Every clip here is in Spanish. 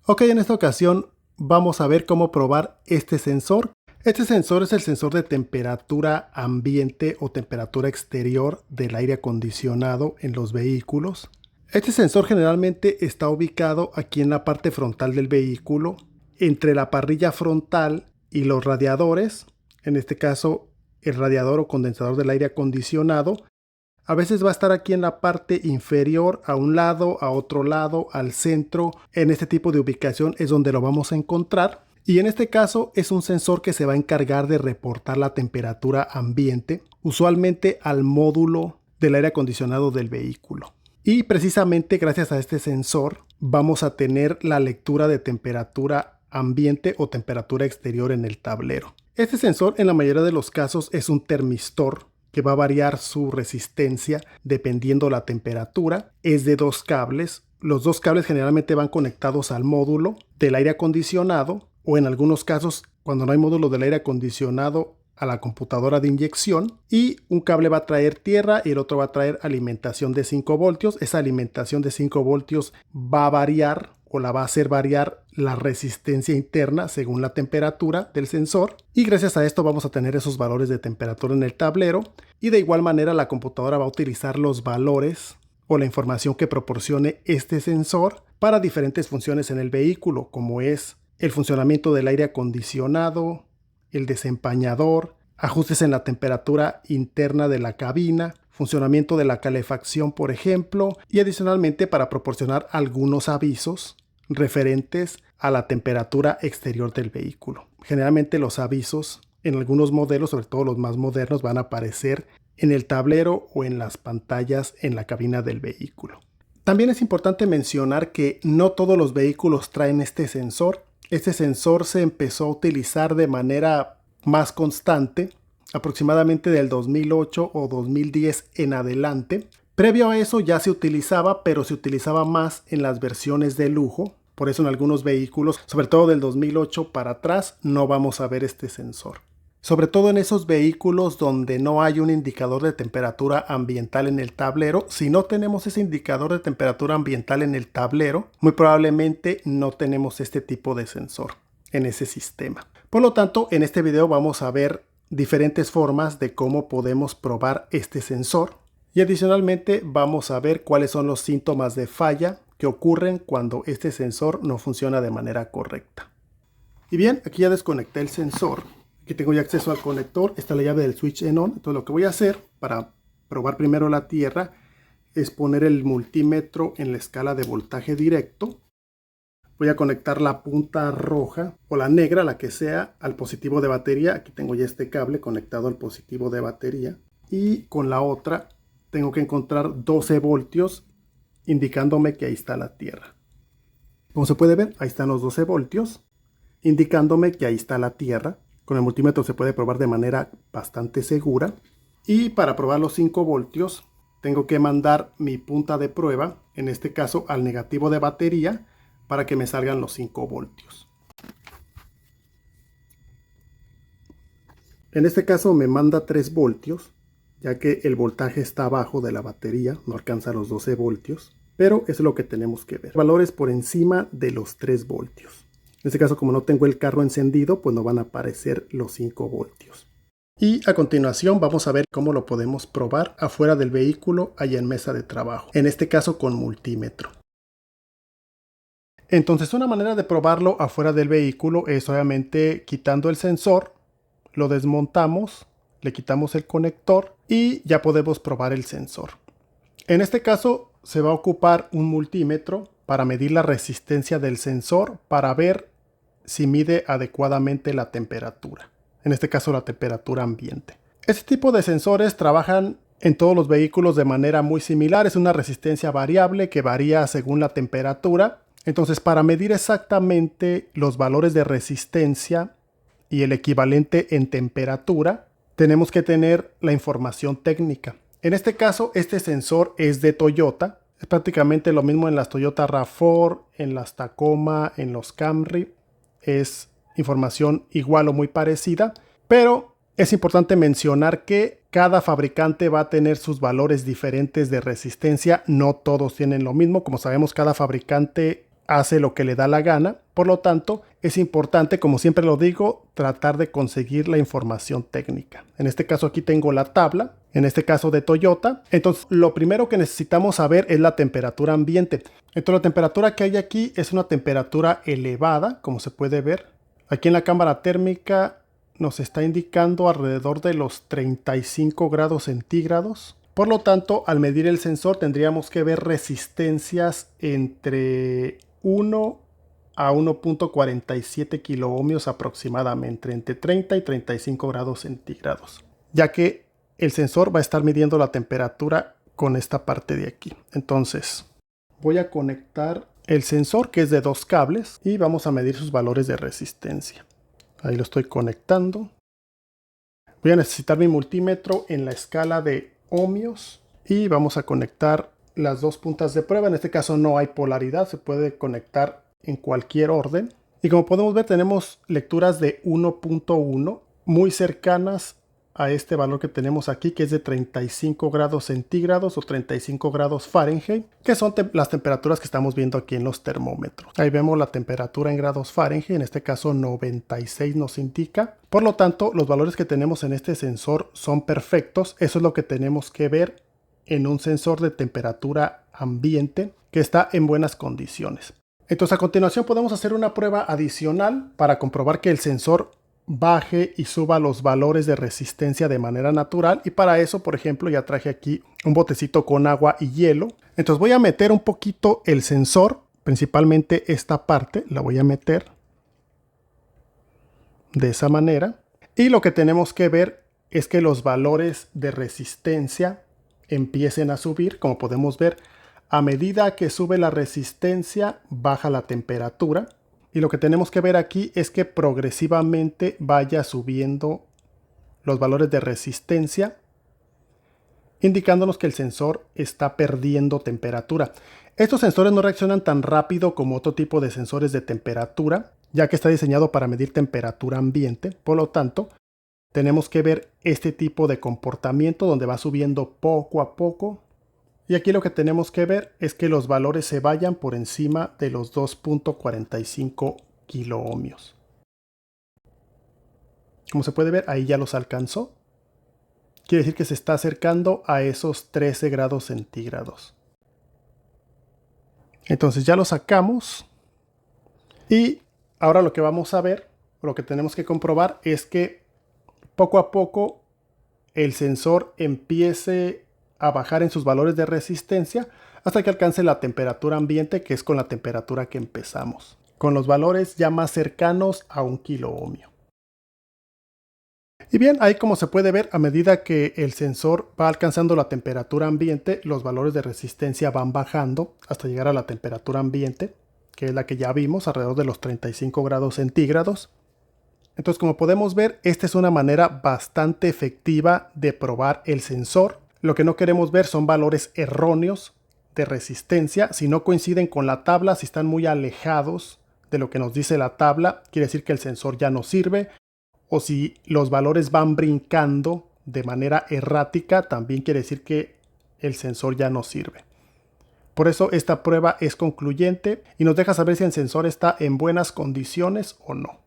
Ok, en esta ocasión vamos a ver cómo probar este sensor. Este sensor es el sensor de temperatura ambiente o temperatura exterior del aire acondicionado en los vehículos. Este sensor generalmente está ubicado aquí en la parte frontal del vehículo, entre la parrilla frontal y los radiadores, en este caso el radiador o condensador del aire acondicionado. A veces va a estar aquí en la parte inferior, a un lado, a otro lado, al centro. En este tipo de ubicación es donde lo vamos a encontrar. Y en este caso es un sensor que se va a encargar de reportar la temperatura ambiente, usualmente al módulo del aire acondicionado del vehículo. Y precisamente gracias a este sensor vamos a tener la lectura de temperatura ambiente o temperatura exterior en el tablero. Este sensor en la mayoría de los casos es un termistor que va a variar su resistencia dependiendo la temperatura. Es de dos cables. Los dos cables generalmente van conectados al módulo del aire acondicionado o en algunos casos, cuando no hay módulo del aire acondicionado, a la computadora de inyección, y un cable va a traer tierra y el otro va a traer alimentación de 5 voltios. Esa alimentación de 5 voltios va a variar o la va a hacer variar la resistencia interna según la temperatura del sensor, y gracias a esto vamos a tener esos valores de temperatura en el tablero. Y de igual manera la computadora va a utilizar los valores o la información que proporcione este sensor para diferentes funciones en el vehículo, como es el funcionamiento del aire acondicionado, el desempañador, ajustes en la temperatura interna de la cabina, funcionamiento de la calefacción, por ejemplo, y adicionalmente para proporcionar algunos avisos referentes a la temperatura exterior del vehículo. Generalmente los avisos en algunos modelos, sobre todo los más modernos, van a aparecer en el tablero o en las pantallas en la cabina del vehículo. También es importante mencionar que no todos los vehículos traen este sensor. Este sensor se empezó a utilizar de manera más constante aproximadamente del 2008 o 2010 en adelante. Previo a eso ya se utilizaba, pero se utilizaba más en las versiones de lujo. Por eso en algunos vehículos, sobre todo del 2008 para atrás, no vamos a ver este sensor. Sobre todo en esos vehículos donde no hay un indicador de temperatura ambiental en el tablero. Si no tenemos ese indicador de temperatura ambiental en el tablero, muy probablemente no tenemos este tipo de sensor en ese sistema. Por lo tanto, en este video vamos a ver diferentes formas de cómo podemos probar este sensor. Y adicionalmente vamos a ver cuáles son los síntomas de falla que ocurren cuando este sensor no funciona de manera correcta. Y bien, aquí ya desconecté el sensor. Aquí tengo ya acceso al conector. Está la llave del switch en on. Entonces lo que voy a hacer para probar primero la tierra es poner el multímetro en la escala de voltaje directo. Voy a conectar la punta roja o la negra, la que sea, al positivo de batería. Aquí tengo ya este cable conectado al positivo de batería. Y con la otra tengo que encontrar 12 voltios indicándome que ahí está la tierra. Como se puede ver, ahí están los 12 voltios indicándome que ahí está la tierra. Con el multímetro se puede probar de manera bastante segura. Y para probar los 5 voltios tengo que mandar mi punta de prueba, en este caso al negativo de batería, para que me salgan los 5 voltios. En este caso me manda 3 voltios, ya que el voltaje está abajo de la batería, no alcanza los 12 voltios, pero eso es lo que tenemos que ver. Valores por encima de los 3 voltios. En este caso, como no tengo el carro encendido, pues no van a aparecer los 5 voltios. Y a continuación vamos a ver cómo lo podemos probar afuera del vehículo, allá en mesa de trabajo. En este caso con multímetro. Entonces una manera de probarlo afuera del vehículo es obviamente quitando el sensor, lo desmontamos, le quitamos el conector y ya podemos probar el sensor. En este caso se va a ocupar un multímetro para medir la resistencia del sensor para ver si mide adecuadamente la temperatura. En este caso la temperatura ambiente. Este tipo de sensores trabajan en todos los vehículos de manera muy similar. Es una resistencia variable que varía según la temperatura. Entonces, para medir exactamente los valores de resistencia y el equivalente en temperatura, tenemos que tener la información técnica. En este caso, este sensor es de Toyota. Es prácticamente lo mismo en las Toyota RAV4, en las Tacoma, en los Camry. Es información igual o muy parecida, pero es importante mencionar que cada fabricante va a tener sus valores diferentes de resistencia. No todos tienen lo mismo. Como sabemos, cada fabricante hace lo que le da la gana. Por lo tanto, es importante, como siempre lo digo, tratar de conseguir la información técnica. En este caso aquí tengo la tabla, en este caso de Toyota. Entonces, lo primero que necesitamos saber es la temperatura ambiente. Entonces, la temperatura que hay aquí es una temperatura elevada, como se puede ver. Aquí en la cámara térmica nos está indicando alrededor de los 35 grados centígrados. Por lo tanto, al medir el sensor tendríamos que ver resistencias entre 1 a 1.47 kiloohmios aproximadamente, entre 30 y 35 grados centígrados, ya que el sensor va a estar midiendo la temperatura con esta parte de aquí. Entonces, voy a conectar el sensor, que es de 2 cables, y vamos a medir sus valores de resistencia. Ahí lo estoy conectando. Voy a necesitar mi multímetro en la escala de ohmios y vamos a conectar las dos puntas de prueba. En este caso no hay polaridad, se puede conectar en cualquier orden. Y como podemos ver, tenemos lecturas de 1.1 muy cercanas a este valor que tenemos aquí, que es de 35 grados centígrados o 35 grados Fahrenheit, que son las temperaturas que estamos viendo aquí en los termómetros. Ahí vemos la temperatura en grados Fahrenheit, en este caso 96 nos indica. Por lo tanto, los valores que tenemos en este sensor son perfectos. Eso es lo que tenemos que ver en un sensor de temperatura ambiente que está en buenas condiciones. Entonces, a continuación podemos hacer una prueba adicional para comprobar que el sensor baje y suba los valores de resistencia de manera natural, y para eso, por ejemplo, ya traje aquí un botecito con agua y hielo. Entonces voy a meter un poquito el sensor, principalmente esta parte la voy a meter de esa manera, y lo que tenemos que ver es que los valores de resistencia empiecen a subir. Como podemos ver, a medida que sube la resistencia baja la temperatura. Y lo que tenemos que ver aquí es que progresivamente vaya subiendo los valores de resistencia, indicándonos que el sensor está perdiendo temperatura. Estos sensores no reaccionan tan rápido como otro tipo de sensores de temperatura, ya que está diseñado para medir temperatura ambiente. Por lo tanto, tenemos que ver este tipo de comportamiento donde va subiendo poco a poco. Y aquí lo que tenemos que ver es que los valores se vayan por encima de los 2.45 kiloohmios. Como se puede ver, ahí ya los alcanzó. Quiere decir que se está acercando a esos 13 grados centígrados. Entonces ya lo sacamos. Y ahora lo que vamos a ver, lo que tenemos que comprobar es que poco a poco el sensor empiece a bajar en sus valores de resistencia hasta que alcance la temperatura ambiente, que es con la temperatura que empezamos, con los valores ya más cercanos a 1 kiloohmio. Y bien, ahí como se puede ver, a medida que el sensor va alcanzando la temperatura ambiente, los valores de resistencia van bajando hasta llegar a la temperatura ambiente, que es la que ya vimos, alrededor de los 35 grados centígrados. Entonces, como podemos ver, esta es una manera bastante efectiva de probar el sensor. Lo que no queremos ver son valores erróneos de resistencia. Si no coinciden con la tabla, si están muy alejados de lo que nos dice la tabla, quiere decir que el sensor ya no sirve. O si los valores van brincando de manera errática, también quiere decir que el sensor ya no sirve. Por eso esta prueba es concluyente y nos deja saber si el sensor está en buenas condiciones o no.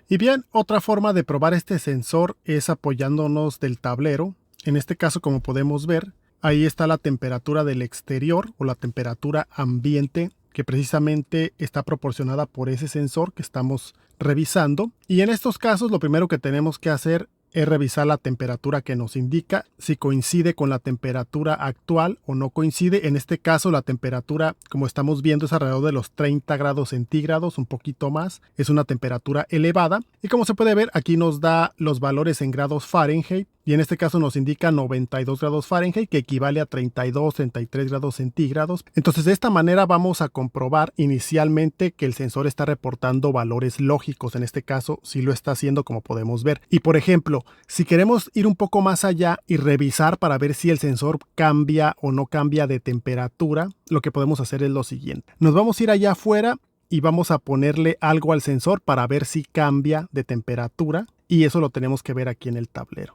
Y bien, otra forma de probar este sensor es apoyándonos del tablero. En este caso, como podemos ver, ahí está la temperatura del exterior o la temperatura ambiente, que precisamente está proporcionada por ese sensor que estamos revisando. Y en estos casos, lo primero que tenemos que hacer es revisar la temperatura que nos indica, si coincide con la temperatura actual o no coincide. En este caso, la temperatura, como estamos viendo, es alrededor de los 30 grados centígrados, un poquito más. Es una temperatura elevada. Y como se puede ver, aquí nos da los valores en grados Fahrenheit. Y en este caso nos indica 92 grados Fahrenheit, que equivale a 32, 33 grados centígrados. Entonces, de esta manera vamos a comprobar inicialmente que el sensor está reportando valores lógicos. En este caso, sí lo está haciendo, como podemos ver. Y por ejemplo, si queremos ir un poco más allá y revisar para ver si el sensor cambia o no cambia de temperatura, lo que podemos hacer es lo siguiente. Nos vamos a ir allá afuera y vamos a ponerle algo al sensor para ver si cambia de temperatura. Y eso lo tenemos que ver aquí en el tablero.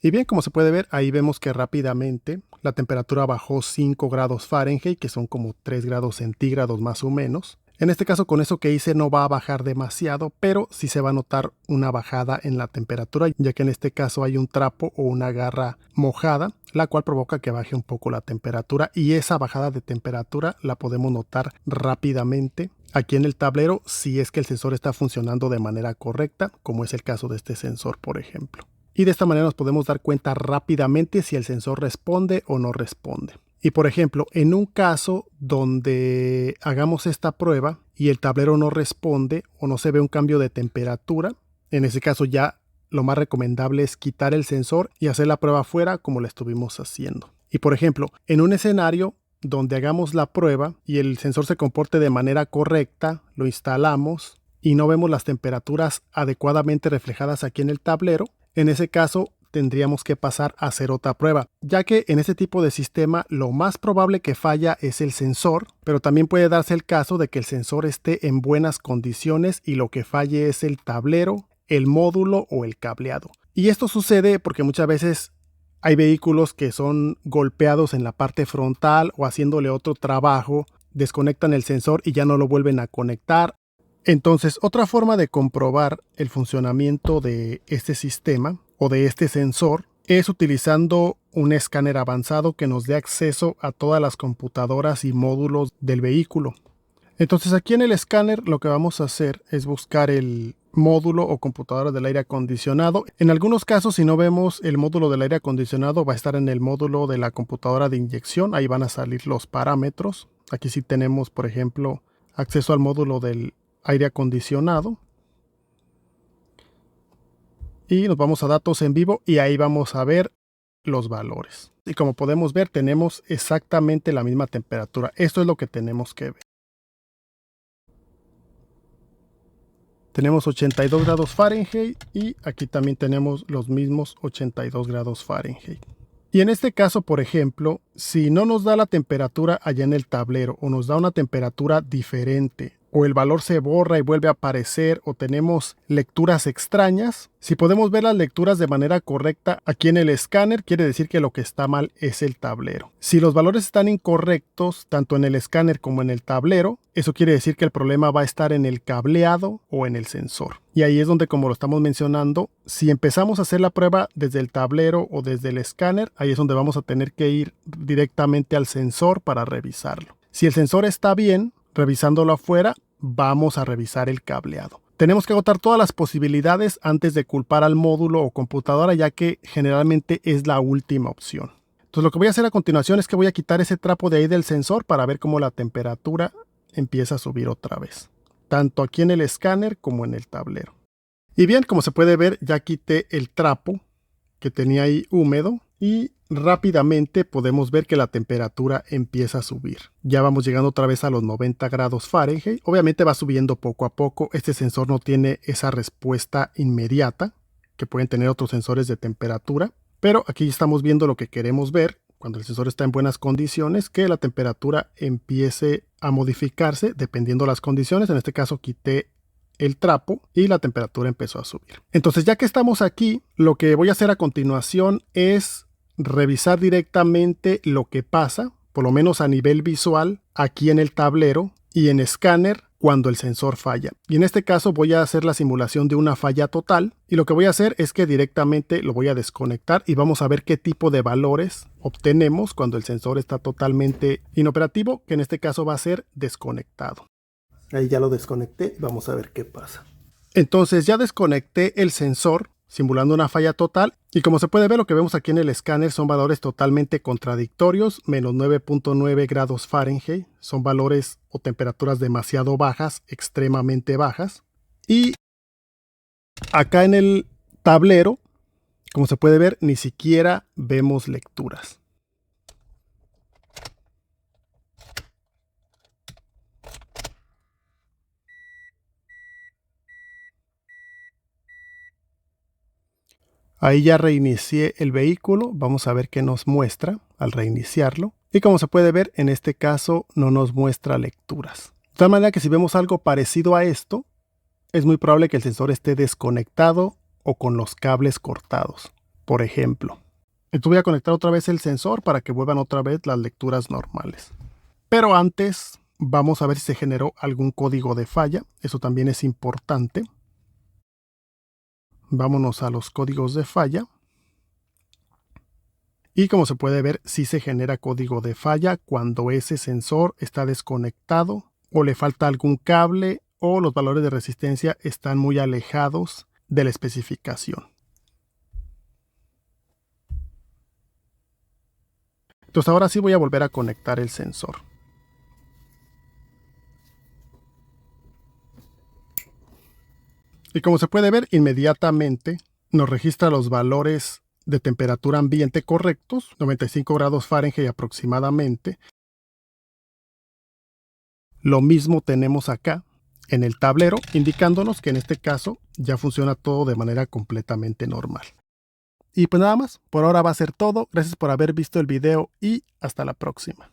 Y bien, como se puede ver, ahí vemos que rápidamente la temperatura bajó 5 grados Fahrenheit, que son como 3 grados centígrados más o menos. En este caso, con eso que hice no va a bajar demasiado, pero sí se va a notar una bajada en la temperatura, ya que en este caso hay un trapo o una garra mojada, la cual provoca que baje un poco la temperatura, y esa bajada de temperatura la podemos notar rápidamente aquí en el tablero si es que el sensor está funcionando de manera correcta, como es el caso de este sensor, por ejemplo. Y de esta manera nos podemos dar cuenta rápidamente si el sensor responde o no responde. Y por ejemplo, en un caso donde hagamos esta prueba y el tablero no responde o no se ve un cambio de temperatura, en ese caso ya lo más recomendable es quitar el sensor y hacer la prueba afuera como la estuvimos haciendo. Y por ejemplo, en un escenario donde hagamos la prueba y el sensor se comporte de manera correcta, lo instalamos y no vemos las temperaturas adecuadamente reflejadas aquí en el tablero, en ese caso tendríamos que pasar a hacer otra prueba, ya que en este tipo de sistema lo más probable que falla es el sensor, pero también puede darse el caso de que el sensor esté en buenas condiciones y lo que falle es el tablero, el módulo o el cableado. Y esto sucede porque muchas veces hay vehículos que son golpeados en la parte frontal o haciéndole otro trabajo, desconectan el sensor y ya no lo vuelven a conectar. Entonces, otra forma de comprobar el funcionamiento de este sistema o de este sensor es utilizando un escáner avanzado que nos dé acceso a todas las computadoras y módulos del vehículo. Entonces aquí en el escáner lo que vamos a hacer es buscar el módulo o computadora del aire acondicionado. En algunos casos, si no vemos el módulo del aire acondicionado, va a estar en el módulo de la computadora de inyección. Ahí van a salir los parámetros. Aquí sí tenemos, por ejemplo, acceso al módulo del aire acondicionado. Y nos vamos a datos en vivo y ahí vamos a ver los valores. Y como podemos ver, tenemos exactamente la misma temperatura. Esto es lo que tenemos que ver. Tenemos 82 grados Fahrenheit y aquí también tenemos los mismos 82 grados Fahrenheit. Y en este caso, por ejemplo, si no nos da la temperatura allá en el tablero o nos da una temperatura diferente o el valor se borra y vuelve a aparecer o tenemos lecturas extrañas, si podemos ver las lecturas de manera correcta aquí en el escáner, quiere decir que lo que está mal es el tablero. Si los valores están incorrectos, tanto en el escáner como en el tablero, eso quiere decir que el problema va a estar en el cableado o en el sensor. Y ahí es donde, como lo estamos mencionando, si empezamos a hacer la prueba desde el tablero o desde el escáner, ahí es donde vamos a tener que ir directamente al sensor para revisarlo. Si el sensor está bien, revisándolo afuera, vamos a revisar el cableado. Tenemos que agotar todas las posibilidades antes de culpar al módulo o computadora, ya que generalmente es la última opción. Entonces lo que voy a hacer a continuación es que voy a quitar ese trapo de ahí del sensor para ver cómo la temperatura empieza a subir otra vez, tanto aquí en el escáner como en el tablero. Y bien, como se puede ver, ya quité el trapo que tenía ahí húmedo y rápidamente podemos ver que la temperatura empieza a subir. Ya vamos llegando otra vez a los 90 grados Fahrenheit. Obviamente va subiendo poco a poco. Este sensor no tiene esa respuesta inmediata que pueden tener otros sensores de temperatura. Pero aquí estamos viendo lo que queremos ver cuando el sensor está en buenas condiciones, que la temperatura empiece a modificarse dependiendo de las condiciones. En este caso quité el trapo y la temperatura empezó a subir. Entonces, ya que estamos aquí, lo que voy a hacer a continuación es revisar directamente lo que pasa, por lo menos a nivel visual, aquí en el tablero y en escáner cuando el sensor falla. Y en este caso voy a hacer la simulación de una falla total y lo que voy a hacer es que directamente lo voy a desconectar y vamos a ver qué tipo de valores obtenemos cuando el sensor está totalmente inoperativo, que en este caso va a ser desconectado. Ahí ya lo desconecté, vamos a ver qué pasa. Entonces ya desconecté el sensor simulando una falla total y como se puede ver, lo que vemos aquí en el escáner son valores totalmente contradictorios, menos 9.9 grados Fahrenheit, son valores o temperaturas demasiado bajas, extremadamente bajas. Y acá en el tablero, como se puede ver, ni siquiera vemos lecturas. Ahí ya reinicié el vehículo, vamos a ver qué nos muestra al reiniciarlo. Y como se puede ver, en este caso no nos muestra lecturas. De tal manera que si vemos algo parecido a esto, es muy probable que el sensor esté desconectado o con los cables cortados. por ejemplo. Entonces voy a conectar otra vez el sensor para que vuelvan otra vez las lecturas normales. Pero antes vamos a ver si se generó algún código de falla. Eso también es importante. Vámonos a los códigos de falla. Y como se puede ver, sí se genera código de falla cuando ese sensor está desconectado o le falta algún cable o los valores de resistencia están muy alejados de la especificación. Entonces ahora sí voy a volver a conectar el sensor. Y como se puede ver, inmediatamente nos registra los valores de temperatura ambiente correctos, 95 grados Fahrenheit aproximadamente. Lo mismo tenemos acá en el tablero, indicándonos que en este caso ya funciona todo de manera completamente normal. Y pues nada más, por ahora va a ser todo. Gracias por haber visto el video y hasta la próxima.